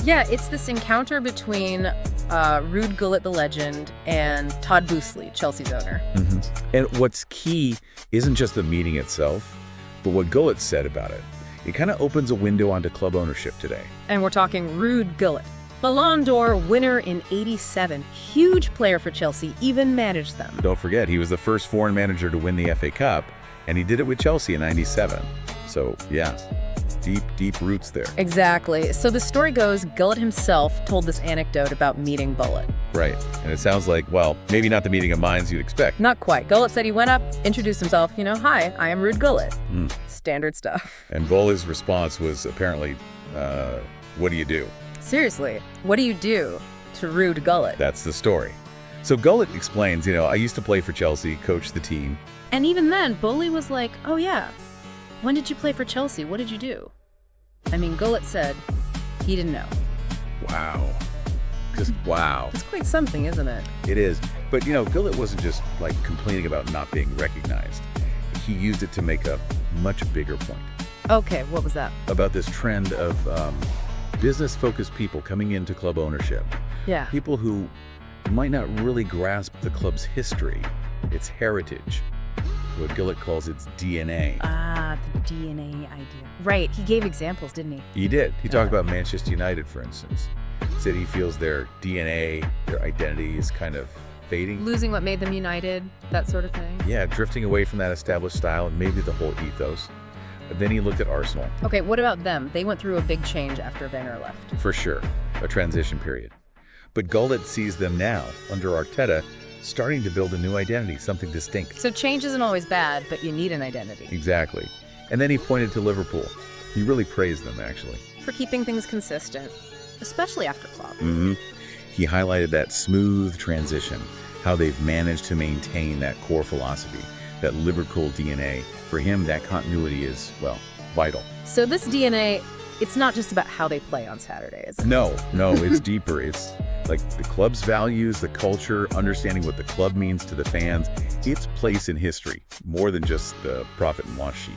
Yeah, it's this encounter between Ruud Gullit, the legend, and Todd Boehly, Chelsea's owner. And what's key isn't just the meeting itself, but what Gullit said about it. It kind of opens a window onto club ownership today. And we're talking Ruud Gullit. Ballon d'Or winner in '87. Huge player for Chelsea, even managed them. Don't forget, he was the first foreign manager to win the FA Cup, and he did it with Chelsea in '97. So, yeah, deep roots there. Exactly. So the story goes, Gullit himself told this anecdote about meeting Bullitt. Right. And it sounds like, well, maybe not the meeting of minds you'd expect. Not quite. Gullit said he went up, introduced himself, hi, I am Ruud Gullit. Standard stuff. And Boehly's response was apparently, what do you do? Seriously, what do you do to Ruud Gullit? That's the story. So Gullit explains, I used to play for Chelsea, coach the team. And even then, Boehly was like, oh yeah, when did you play for Chelsea? What did you do? I mean, Gullit said he didn't know. Wow. Just wow. It's quite something, isn't it? It is. But, Gullit wasn't just, complaining about not being recognized. He used it to make a much bigger point. Okay, what was that? About this trend of business-focused people coming into club ownership. Yeah. People who might not really grasp the club's history, its heritage, what Gullit calls its DNA. Ah, the DNA idea. Right, he gave examples, didn't he? He did. He talked about Manchester United, for instance. He said he feels their DNA, their identity is kind of fading. Losing what made them united, that sort of thing. Yeah, drifting away from that established style and maybe the whole ethos. Then he looked at Arsenal. Okay, what about them? They went through a big change after Wenger left. For sure, a transition period. But Gullit sees them now, under Arteta, starting to build a new identity, something distinct. So change isn't always bad, but you need an identity. Exactly. And then he pointed to Liverpool. He really praised them, actually. For keeping things consistent, especially after Klopp. He highlighted that smooth transition, how they've managed to maintain that core philosophy, that Liverpool DNA. For him, that continuity is, vital. So this DNA, it's not just about how they play on Saturday, is it? No, it's deeper. It's like the club's values, the culture, understanding what the club means to the fans, its place in history, more than just the profit and loss sheet,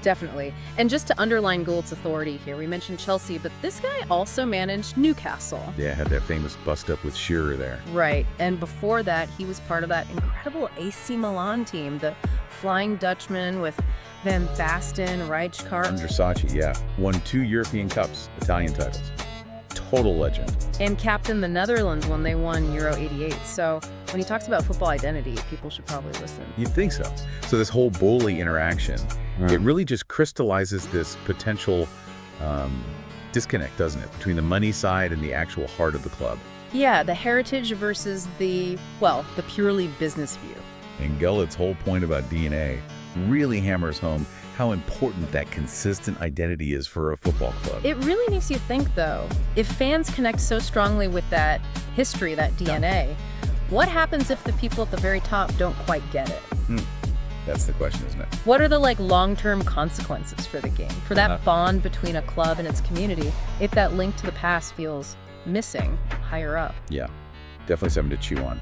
Definitely. And just to underline Gullit's authority here, we mentioned Chelsea, but this guy also managed Newcastle. Yeah, had that famous bust-up with Shearer there. Right. And before that, he was part of that incredible AC Milan team, the Flying Dutchman with Van Basten, Rijkaard. Under Sacchi, yeah. Won 2 European Cups, Italian titles. Total legend. And captained the Netherlands when they won Euro '88. So when he talks about football identity, people should probably listen. You'd think so. So this whole Boehly interaction, it really just crystallizes this potential disconnect, doesn't it, between the money side and the actual heart of the club. Yeah, the heritage versus the purely business view. And Gullit's whole point about DNA really hammers home how important that consistent identity is for a football club. It really makes you think, though, if fans connect so strongly with that history, that DNA, what happens if the people at the very top don't quite get it? That's the question, isn't it? What are the long-term consequences for the game, for that bond between a club and its community, if that link to the past feels missing higher up? Yeah, definitely something to chew on.